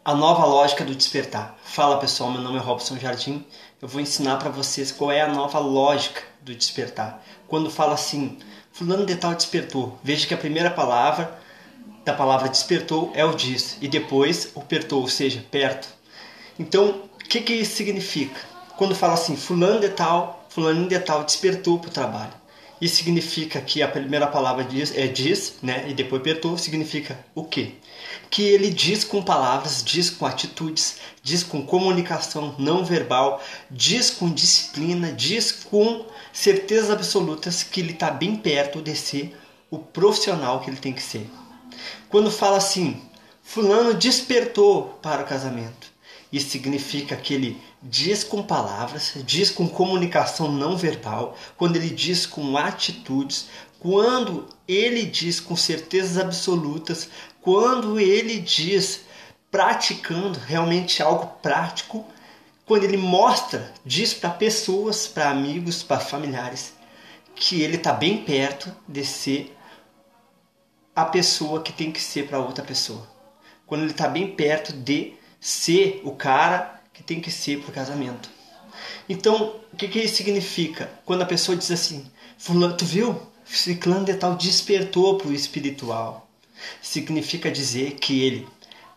A nova lógica do despertar. Fala pessoal, meu nome é Robson Jardim. Eu vou ensinar para vocês qual é a nova lógica do despertar. Quando fala assim, fulano de tal despertou, veja que a primeira palavra da palavra despertou é o diz e depois o pertou, ou seja, perto. Então, o que isso significa? Quando fala assim, fulaninho de tal despertou para o trabalho. Isso significa que a primeira palavra diz, né, e depois pertou, significa o quê? Que ele diz com palavras, diz com atitudes, diz com comunicação não verbal, diz com disciplina, diz com certezas absolutas que ele está bem perto de ser o profissional que ele tem que ser. Quando fala assim, fulano despertou para o casamento, isso significa que ele diz com palavras, diz com comunicação não verbal, quando ele diz com atitudes, quando ele diz com certezas absolutas, quando ele diz praticando realmente algo prático, quando ele mostra, diz para pessoas, para amigos, para familiares, que ele está bem perto de ser a pessoa que tem que ser para outra pessoa. Quando ele está bem perto de ser o cara que tem que ser para o casamento. Então, o que isso significa? Quando a pessoa diz assim, fulano, tu viu? Ciclano de tal despertou para o espiritual. Significa dizer que ele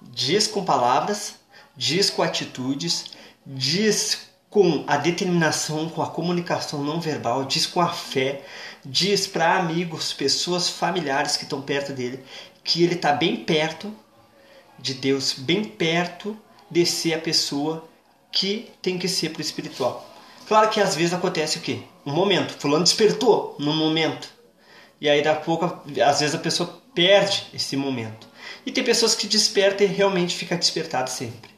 diz com palavras, diz com atitudes, diz com a determinação, com a comunicação não verbal, diz com a fé, diz para amigos, pessoas familiares que estão perto dele, que ele está bem perto de Deus, bem perto de ser a pessoa que tem que ser para o espiritual. Claro que às vezes acontece o quê? Um momento, fulano despertou num momento. E aí daqui a pouco, às vezes a pessoa perde esse momento. E tem pessoas que despertam e realmente fica despertado sempre.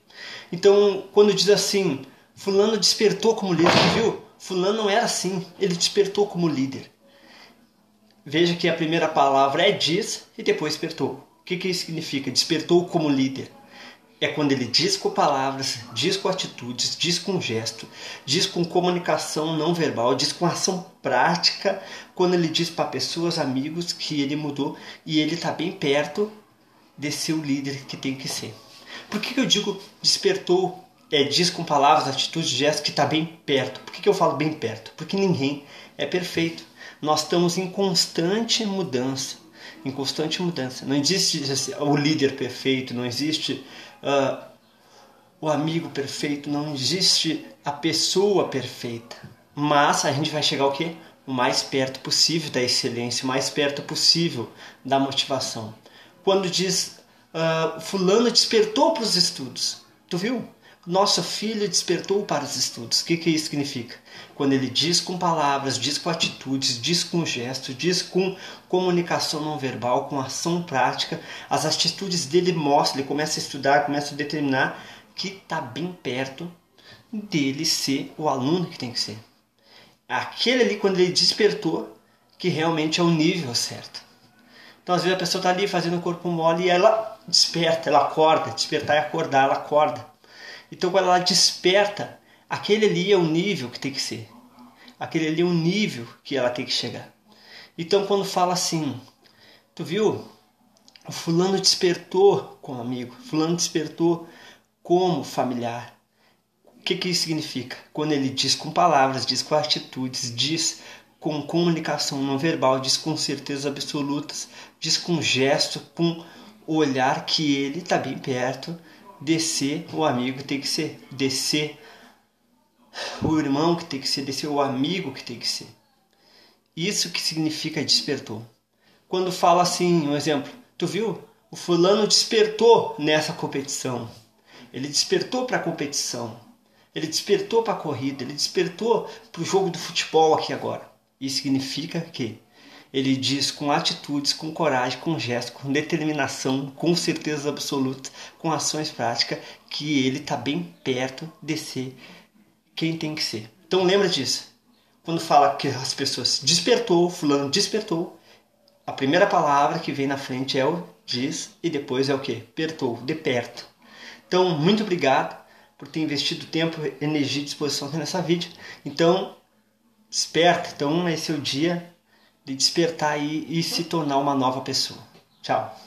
Então, quando diz assim, fulano despertou como líder, viu? Fulano não era assim, ele despertou como líder. Veja que a primeira palavra é diz e depois despertou. O que isso significa? Despertou como líder. É quando ele diz com palavras, diz com atitudes, diz com gesto, diz com comunicação não verbal, diz com ação prática, quando ele diz para pessoas, amigos, que ele mudou e ele está bem perto de ser o líder que tem que ser. Por que eu digo despertou, diz com palavras, atitudes, gestos, que está bem perto? Por que eu falo bem perto? Porque ninguém é perfeito. Nós estamos em constante mudança. Em constante mudança. Não existe o líder perfeito, não existe o amigo perfeito, não existe a pessoa perfeita. Mas a gente vai chegar ao quê? O mais perto possível da excelência, o mais perto possível da motivação. Quando diz fulano despertou para os estudos, tu viu? Nosso filho despertou para os estudos. O que isso significa? Quando ele diz com palavras, diz com atitudes, diz com gestos, diz com comunicação não verbal, com ação prática, as atitudes dele mostram, ele começa a estudar, começa a determinar que está bem perto dele ser o aluno que tem que ser. Aquele ali, quando ele despertou, que realmente é o nível certo. Então, às vezes a pessoa está ali fazendo o corpo mole e ela desperta, ela acorda. Despertar é acordar, ela acorda. Então, quando ela desperta, aquele ali é o nível que tem que ser. Aquele ali é o nível que ela tem que chegar. Então, quando fala assim, tu viu? O fulano despertou como amigo, fulano despertou como familiar. O que isso significa? Quando ele diz com palavras, diz com atitudes, diz com comunicação não verbal, diz com certezas absolutas, diz com gesto, com olhar que ele está bem perto de ser o amigo que tem que ser, de ser o irmão que tem que ser, de ser o amigo que tem que ser. Isso que significa despertou. Quando fala assim, um exemplo, tu viu? O fulano despertou nessa competição. Ele despertou para a competição. Ele despertou para a corrida. Ele despertou para o jogo do futebol aqui agora. Isso significa que ele diz com atitudes, com coragem, com gesto, com determinação, com certeza absoluta, com ações práticas, que ele está bem perto de ser quem tem que ser. Então lembra disso. Quando fala que as pessoas despertou, fulano despertou, a primeira palavra que vem na frente é o diz e depois é o que? Pertou, de perto. Então, muito obrigado por ter investido tempo, energia e disposição nessa vídeo. Então, desperta. Então, esse é o dia de despertar e se tornar uma nova pessoa. Tchau.